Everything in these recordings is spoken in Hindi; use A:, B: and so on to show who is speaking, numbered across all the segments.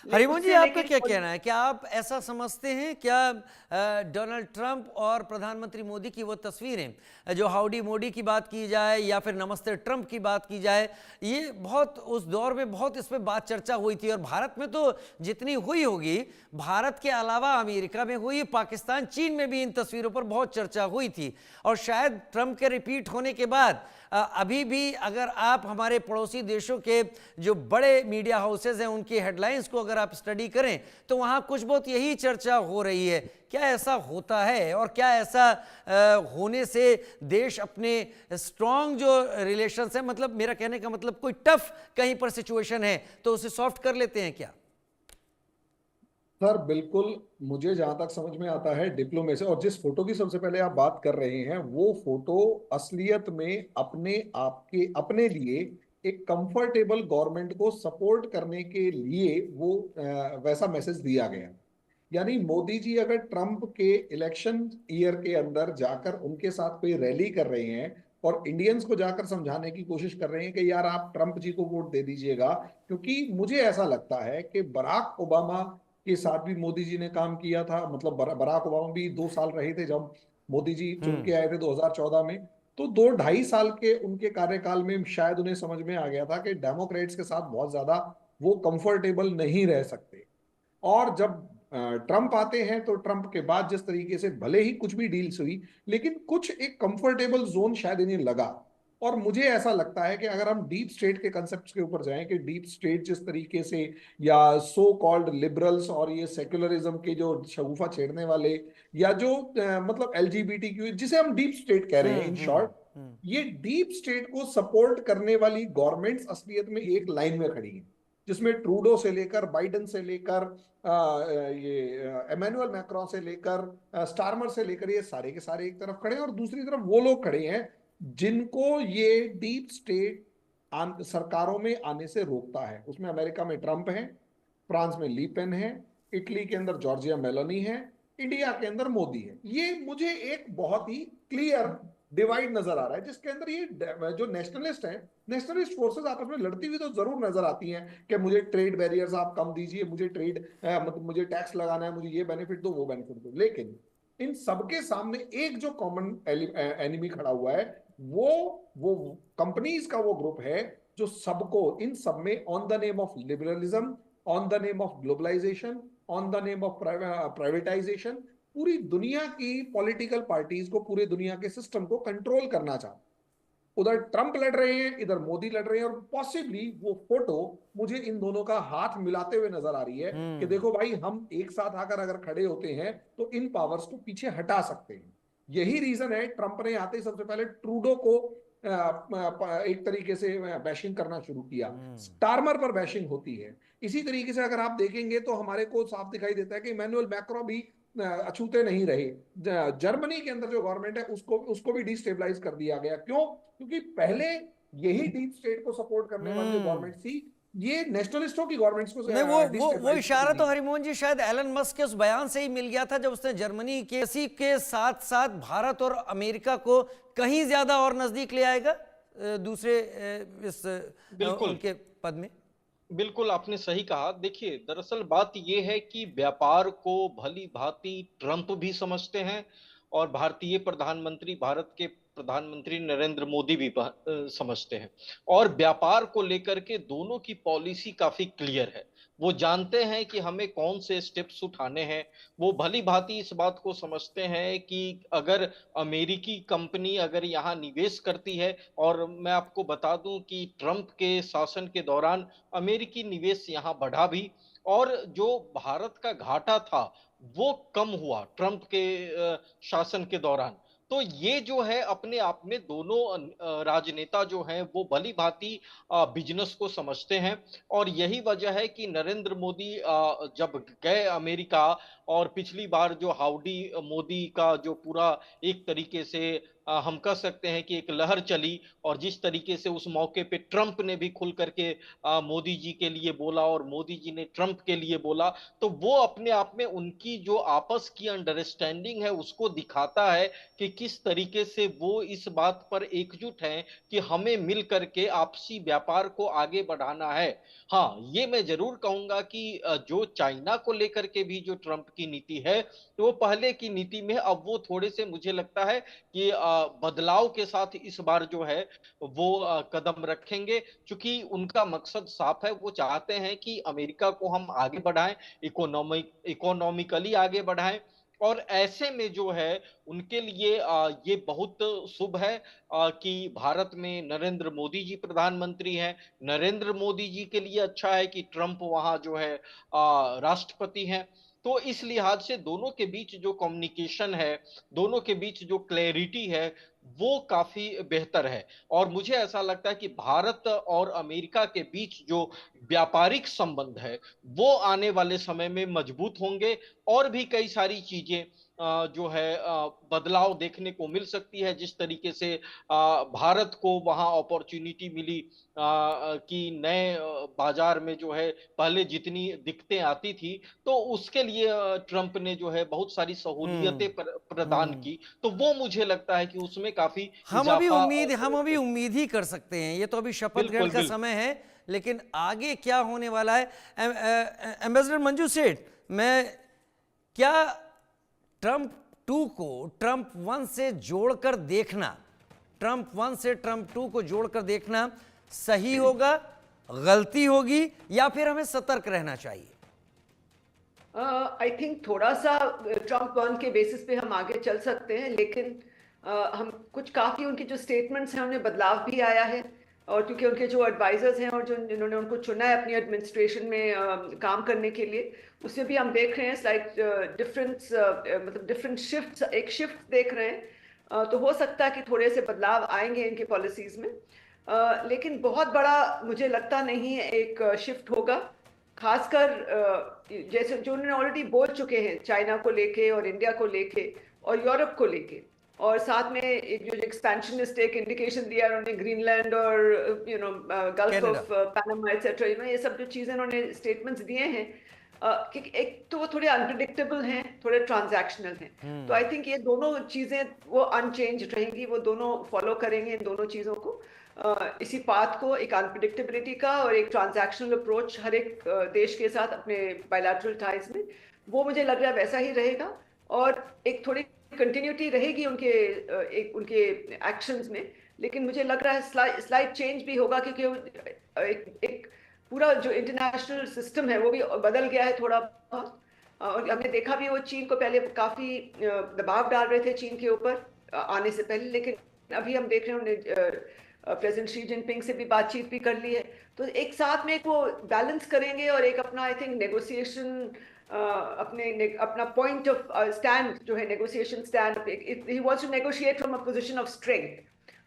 A: हरिमोहन जी,
B: उससे
A: आपका
B: लेकिन
A: क्या कहना है? क्या आप ऐसा समझते हैं क्या डोनाल्ड ट्रंप और प्रधानमंत्री मोदी की वो तस्वीरें, जो हाउडी मोदी की बात की जाए या फिर नमस्ते ट्रंप की बात की जाए, ये बहुत उस दौर में बहुत इस पे बात चर्चा हुई थी, और भारत में तो जितनी हुई होगी, भारत के अलावा अमेरिका में हुई, पाकिस्तान, चीन में भी इन तस्वीरों पर बहुत चर्चा हुई थी। और शायद ट्रंप के रिपीट होने के बाद अभी भी अगर आप हमारे पड़ोसी देशों के जो बड़े मीडिया हाउसेज हैं उनकी हेडलाइंस को अगर आप स्टडी करें तो वहां कुछ बहुत यही चर्चा हो रही है। क्या ऐसा होता है, और क्या ऐसा होने से देश अपने स्ट्रॉन्ग जो रिलेशंस है, मतलब मेरा कहने का मतलब कोई टफ कहीं पर सिचुएशन है तो उसे सॉफ्ट कर लेते हैं क्या?
C: सर बिल्कुल। मुझे जहां तक समझ में आता है डिप्लोमेसी, और जिस फोटो की सबसे पहले आप बात कर रहे हैं वो फोटो असलियत में अपने आप के अपने लिए एक कंफर्टेबल गवर्नमेंट को सपोर्ट करने के लिए वो वैसा मैसेज दिया गया। यानी मोदी जी अगर ट्रंप के इलेक्शन ईयर के अंदर जाकर उनके साथ कोई रैली कर रहे हैं और इंडियंस को जाकर समझाने की कोशिश कर रहे हैं कि यार आप ट्रंप जी को वोट दे दीजिएगा, क्योंकि मुझे ऐसा लगता है कि बराक ओबामा के साथ भी मोदी जी ने काम किया था। मतलब बराक ओबामा भी 2 साल रहे थे जब मोदी जी चुन के आए थे 2014 में। तो 2 ढाई साल के उनके कार्यकाल में शायद उन्हें समझ में आ गया था कि डेमोक्रेट्स के साथ बहुत ज्यादा वो कंफर्टेबल नहीं रह सकते। और जब ट्रंप आते हैं तो ट्रंप के बाद जिस तरीके से भले ही कुछ भी डील्स हुई, लेकिन कुछ एक कंफर्टेबल जोन शायद इन्हें लगा। और मुझे ऐसा लगता है कि अगर हम डीप स्टेट के कंसेप्ट के ऊपर जाएं कि डीप स्टेट जिस तरीके से या सो कॉल्ड लिबरल्स और ये सेक्युलरिज्म के जो शगुफा छेड़ने वाले या जो मतलब एलजीबीटी क्यू जिसे हम डीप स्टेट कह रहे हैं इन शॉर्ट, ये डीप स्टेट को सपोर्ट करने वाली गवर्नमेंट्स असलियत में एक लाइन में खड़ी हैं, जिसमें ट्रूडो से लेकर बाइडन से लेकर ये एमेनुअल मैक्रोन से लेकर स्टारमर से लेकर ये सारे के सारे एक तरफ खड़े हैं, और दूसरी तरफ वो लोग खड़े हैं जिनको ये डीप स्टेट सरकारों में आने से रोकता है। उसमें अमेरिका में ट्रंप है, फ्रांस में लीपेन है, इटली के अंदर जॉर्जिया मेलोनी है, इंडिया के अंदर मोदी है। ये मुझे एक बहुत ही क्लियर डिवाइड नजर आ रहा है, जिसके अंदर ये जो नेशनलिस्ट हैं, नेशनलिस्ट फोर्सेस आपस में लड़ती हुई तो जरूर नजर आती हैं कि मुझे ट्रेड बैरियर्स आप कम दीजिए, मुझे ट्रेड मतलब मुझे टैक्स लगाना है, मुझे ये बेनिफिट दो वो बेनिफिट दो। लेकिन इन सबके सामने एक जो कॉमन एनिमी खड़ा हुआ है, वो कंपनीज का वो ग्रुप है जो सबको इन सब में on the name of liberalism, on the name of globalisation, on the name of privatisation पूरी दुनिया की पॉलिटिकल पार्टीज को, पूरे दुनिया के सिस्टम को कंट्रोल करना चाहते। उधर ट्रंप लड़ रहे हैं, इधर मोदी लड़ रहे हैं, और पॉसिबली वो फोटो मुझे इन दोनों का हाथ मिलाते हुए नजर आ रही है कि देखो भाई, हम एक साथ आकर अगर खड़े होते हैं तो इन पावर्स को पीछे हटा सकते हैं। यही रीजन है ट्रंप ने आते ही सबसे पहले ट्रूडो को एक तरीके से बैशिंग करना शुरू किया, स्टारमर पर बैशिंग होती है। इसी तरीके से अगर आप देखेंगे तो हमारे को साफ दिखाई देता है कि इमैनुअल मैक्रो भी अछूते नहीं रहे। जर्मनी के अंदर जो गवर्नमेंट है उसको उसको भी डिस्टेबलाइज कर दिया गया। क्यों? क्योंकि पहले यही डीप स्टेट को सपोर्ट करने वाली जो गवर्नमेंट थी, ये नेशनलिस्टों की गवर्नमेंट्स को
A: नहीं, वो
C: डिस्टेबलाइज कर
A: इशारा तो
C: दी।
A: हरिमोहन जी शायद एलन मस्क के उस बयान से ही मिल गया था, जब उसने जर्मनी के इसी के साथ साथ भारत और अमेरिका को कहीं ज्यादा और नजदीक ले आएगा दूसरे इस
B: बिल्कुल
A: उनके पद में।
B: बिल्कुल आपने सही कहा। देखिए, दरअसल बात यह है कि व्यापार को भली भांति ट्रंप भी समझते हैं और भारतीय प्रधानमंत्री, भारत के प्रधानमंत्री नरेंद्र मोदी भी समझते हैं। और व्यापार को लेकर के दोनों की पॉलिसी काफी क्लियर है। वो जानते हैं कि हमें कौन से स्टेप्स उठाने हैं। वो भली भांति इस बात को समझते हैं कि अगर अमेरिकी कंपनी अगर यहाँ निवेश करती है, और मैं आपको बता दूं कि ट्रंप के शासन के दौरान अमेरिकी निवेश यहाँ बढ़ा भी, और जो भारत का घाटा था वो कम हुआ ट्रंप के शासन के दौरान। तो ये जो है अपने आप में दोनों राजनेता जो हैं वो भली भांति बिजनेस को समझते हैं। और यही वजह है कि नरेंद्र मोदी जब गए अमेरिका, और पिछली बार जो हाउडी मोदी का जो पूरा एक तरीके से हम कह सकते हैं कि एक लहर चली, और जिस तरीके से उस मौके पे ट्रंप ने भी खुल करके मोदी जी के लिए बोला और मोदी जी ने ट्रंप के लिए बोला, तो वो अपने आप में उनकी जो आपस की अंडरस्टैंडिंग है उसको दिखाता है कि किस तरीके से वो इस बात पर एकजुट हैं कि हमें मिल करके आपसी व्यापार को आगे बढ़ाना है। हाँ, ये मैं ज़रूर कहूँगा कि जो चाइना को लेकर के भी जो ट्रंप की नीति है, तो वो पहले की नीति में अब वो थोड़े से मुझे लगता है कि बदलाव के साथ इस बार जो है वो कदम रखेंगे, चूँकि उनका मकसद साफ है, वो चाहते हैं कि अमेरिका को हम आगे बढ़ाएँ, इकोनॉमिकली आगे बढ़ाएँ, और ऐसे में जो है उनके लिए ये बहुत शुभ है कि भारत में नरेंद्र मोदी जी प्रधानमंत्री हैं। नरेंद्र मोदी जी के लिए अच्छा है कि ट्रंप वहाँ जो है राष्ट्रपति हैं। तो इस लिहाज से दोनों के बीच जो कम्युनिकेशन है, दोनों के बीच जो क्लैरिटी है, वो काफ़ी बेहतर है, और मुझे ऐसा लगता है कि भारत और अमेरिका के बीच जो व्यापारिक संबंध है, वो आने वाले समय में मजबूत होंगे, और भी कई सारी चीज़ें जो है बदलाव देखने को मिल सकती है। जिस तरीके से भारत को वहाँ अपॉर्च्युनिटी मिली कि नए बाज़ार में जो है पहले जितनी दिक्कतें आती थी, तो उसके लिए ट्रंप ने जो है बहुत सारी सहूलियतें
A: हम्म
B: प्रदान
A: हम्म
B: की। तो वो मुझे लगता है कि उसमें काफ़ी
A: हम
B: इज़ाफ़ा
A: अभी उम्मीद ही कर सकते हैं। ये तो अभी शपथ ग्रहण
B: बिल्कुल,
A: का समय है, लेकिन आगे क्या होने वाला है। एम्बेसडर मंजू सेठ, मैं क्या ट्रंप टू को ट्रंप वन से जोड़कर देखना, ट्रंप वन से ट्रंप टू को जोड़कर देखना सही होगा, गलती होगी, या फिर हमें सतर्क रहना चाहिए?
D: आई थिंक थोड़ा सा ट्रम्प वन के बेसिस पे हम आगे चल सकते हैं, लेकिन हम कुछ काफ़ी उनकी जो स्टेटमेंट्स हैं उनमें बदलाव भी आया है, और क्योंकि उनके जो एडवाइजर्स हैं और जो जिन्होंने उनको चुना है अपनी एडमिनिस्ट्रेशन में काम करने के लिए, उसमें भी हम देख रहे हैं स्लाइट डिफरेंस, मतलब डिफरेंट शिफ्ट, एक शिफ्ट देख रहे हैं। तो हो सकता है कि थोड़े से बदलाव आएंगे इनके पॉलिसीज़ में, लेकिन बहुत बड़ा मुझे लगता नहीं है एक शिफ्ट होगा। खासकर जैसे जो उन्होंने ऑलरेडी बोल चुके हैं चाइना को लेके और इंडिया को लेके और यूरोप को लेके, और साथ में एक जो एक्सपेंशनिस्ट एक इंडिकेशन दिया उन्होंने ग्रीनलैंड और gulf
A: Canada.
D: Of Panama etcetera, ये सब जो चीज़ें उन्होंने स्टेटमेंट्स दिए हैं, कि एक तो वो थोड़े अनप्रिडिक्टेबल हैं, थोड़े ट्रांजैक्शनल हैं। तो आई थिंक ये दोनों चीज़ें वो अनचेंज रहेंगी, वो दोनों फॉलो करेंगे इन दोनों चीज़ों को, इसी पाथ को, एक अनप्रिडिक्टेबिलिटी का और एक ट्रांजैक्शनल अप्रोच हर एक देश के साथ अपने बायलैटरल टाइज में, वो मुझे लग रहा है वैसा ही रहेगा, और एक थोड़ी कंटिन्यूटी रहेगी उनके एक उनके एक्शंस में। लेकिन मुझे लग रहा है स्लाइट चेंज भी होगा, क्योंकि एक पूरा जो इंटरनेशनल सिस्टम है वो भी बदल गया है थोड़ा बहुत, और हमने देखा भी वो चीन को पहले काफ़ी दबाव डाल रहे थे चीन के ऊपर आने से पहले, लेकिन अभी हम देख रहे हैं उन्हें प्रेसिडेंट शी जिनपिंग से भी बातचीत भी कर ली है। तो एक साथ में एक वो बैलेंस करेंगे, और एक अपना आई थिंक नेगोशिएशन अपना पॉइंट ऑफ स्टैंड जो है, negotiation stand, he wants to negotiate from a position of strength,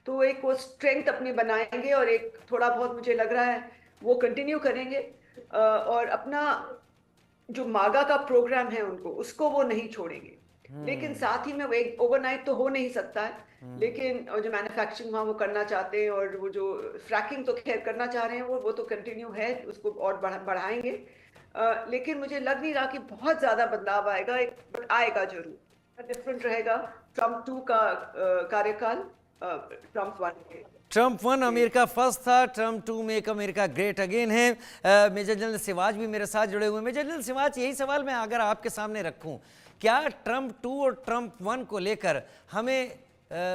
D: तो एक वो स्ट्रेंथ अपनी बनाएंगे, और एक थोड़ा बहुत मुझे लग रहा है वो कंटिन्यू करेंगे, और अपना जो मागा का प्रोग्राम है उनको उसको वो नहीं छोड़ेंगे। लेकिन साथ ही में वो एक ओवरनाइट तो हो नहीं सकता है, लेकिन जो मैन्युफैक्चरिंग वहाँ वो करना चाहते हैं, और वो जो फ्रैकिंग तो खैर करना चाह रहे हैं वो तो कंटिन्यू है, उसको और बढ़ाएंगे। लेकिन मुझे लग नहीं रहा कि बहुत ज़्यादा बदलाव आएगा, एक आएगा जरूर, डिफरेंट रहेगा ट्रम्प टू का कार्यकाल ट्रम्प वन के।
A: ट्रंप वन अमेरिका फर्स्ट था, Trump two make America great again है। मेजर जनरल सिवाज भी मेरे साथ जुड़े हुए हैं। मेजर जनरल सिवाज, यही सवाल मैं अगर आपके सामने रखूं, क्या ट्रंप टू और ट्रंप वन को लेकर हमें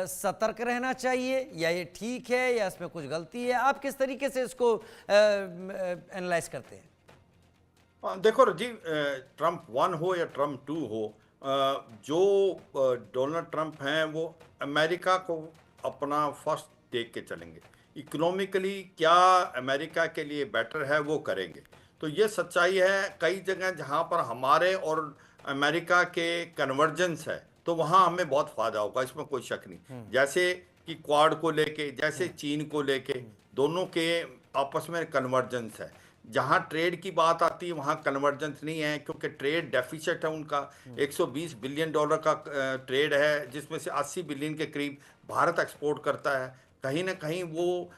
A: सतर्क रहना चाहिए, या ये ठीक है, या इसमें कुछ गलती है? आप किस तरीके से इसको एनालाइज करते हैं?
E: देखो राजीव, ट्रंप वन हो या ट्रंप टू हो, जो डोनाल्ड ट्रंप हैं वो अमेरिका को अपना फर्स्ट देख के चलेंगे। इकोनॉमिकली क्या अमेरिका के लिए बेटर है वो करेंगे। तो ये सच्चाई है, कई जगह जहाँ पर हमारे और अमेरिका के कन्वर्जेंस है तो वहाँ हमें बहुत फ़ायदा होगा, इसमें कोई शक नहीं। जैसे कि क्वाड को लेके, जैसे चीन को लेके, दोनों के आपस में कन्वर्जेंस है। जहां ट्रेड की बात आती है वहां कन्वर्जेंस नहीं है, क्योंकि ट्रेड डेफिसिट है उनका। 120 बिलियन डॉलर का ट्रेड है, जिसमें से 80 बिलियन के करीब भारत एक्सपोर्ट करता है। कहीं ना कहीं वो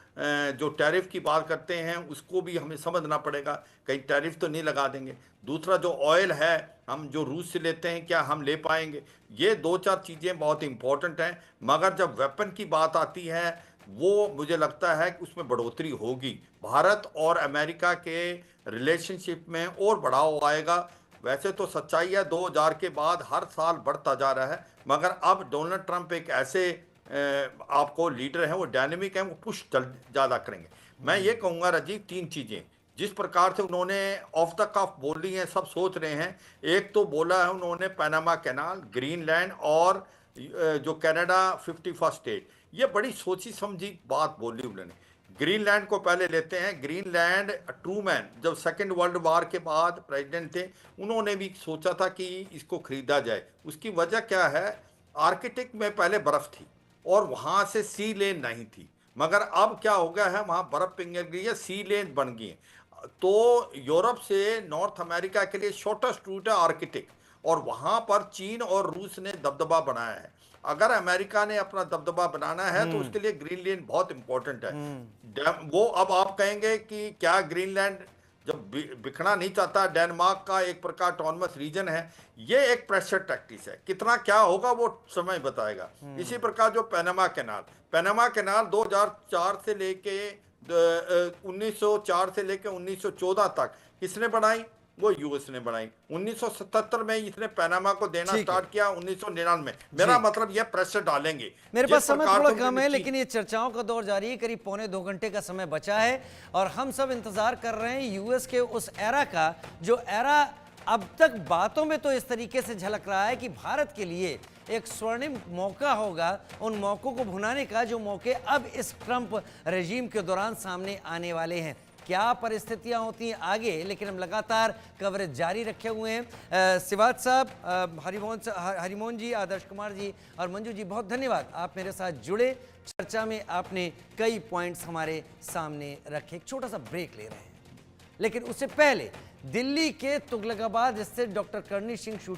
E: जो टैरिफ की बात करते हैं उसको भी हमें समझना पड़ेगा, कहीं टैरिफ तो नहीं लगा देंगे। दूसरा जो ऑयल है हम जो रूस से लेते हैं, क्या हम ले पाएंगे? ये दो चार चीज़ें बहुत इंपॉर्टेंट हैं। मगर जब वेपन की बात आती है वो मुझे लगता है कि उसमें बढ़ोतरी होगी। भारत और अमेरिका के रिलेशनशिप में और बढ़ाव आएगा। वैसे तो सच्चाई है 2000 के बाद हर साल बढ़ता जा रहा है, मगर अब डोनाल्ड ट्रंप एक ऐसे आपको लीडर हैं, वो डायनेमिक हैं, वो पुश ज़्यादा करेंगे। मैं ये कहूँगा राजीव, तीन चीज़ें जिस प्रकार से उन्होंने ऑफ द कफ बोली हैं, सब सोच रहे हैं। एक तो बोला है उन्होंने पैनामा कैनाल, ग्रीनलैंड और जो कनाडा 51st स्टेट, ये बड़ी सोची समझी बात बोली उन्होंने। ग्रीनलैंड को पहले लेते हैं। ग्रीनलैंड ट्रूमैन जब सेकेंड वर्ल्ड वॉर के बाद प्रेसिडेंट थे, उन्होंने भी सोचा था कि इसको खरीदा जाए। उसकी वजह क्या है? आर्कटिक में पहले बर्फ थी और वहां से सी लेन नहीं थी, मगर अब क्या हो गया है, वहां बर्फ पिघल गई है, सी लेन बन गई है। तो यूरोप से नॉर्थ अमेरिका के लिए शॉर्टेस्ट रूट है आर्कटिक, और वहां पर चीन और रूस ने दबदबा बनाया है। अगर अमेरिका ने अपना दबदबा बनाना है तो उसके लिए ग्रीनलैंड बहुत इंपॉर्टेंट है। वो अब आप कहेंगे कि क्या ग्रीनलैंड जब बिखना नहीं चाहता, डेनमार्क का एक प्रकार ऑटोनमस रीजन है, ये एक प्रेशर टैक्टिस है। कितना क्या होगा वो समय बताएगा। इसी प्रकार जो पैनामा कैनाल 2004 से लेके 1904 से लेके 1914 तक किसने बनाई? वो यूएस ने बनाई। 1977 में इसने पैनामा को देना स्टार्ट किया, 1999 मेरा मतलब ये प्रेशर डालेंगे।
A: मेरे पास समय थोड़ा कम है, लेकिन ये चर्चाओं का दौर जारी है। करीब पौने 2 घंटे का समय बचा है और हम सब इंतजार कर रहे हैं यूएस के उस एरा का, जो एरा अब तक बातों में तो इस तरीके से झलक रहा है कि भारत के लिए एक स्वर्णिम मौका होगा, उन मौकों को भुनाने का जो मौके अब इस ट्रंप रेजीम के दौरान सामने आने वाले हैं। क्या परिस्थितियां होती हैं आगे, लेकिन हम लगातार कवरेज जारी रखे हुए हैं। सिवाज साहब, हरिमोहन जी, आदर्श कुमार जी और मंजू जी, बहुत धन्यवाद, आप मेरे साथ जुड़े। चर्चा में आपने कई पॉइंट्स हमारे सामने रखे। एक छोटा सा ब्रेक ले रहे हैं, लेकिन उससे पहले दिल्ली के तुगलकाबाद स्थित डॉक्टर करणी सिंह शूटिंग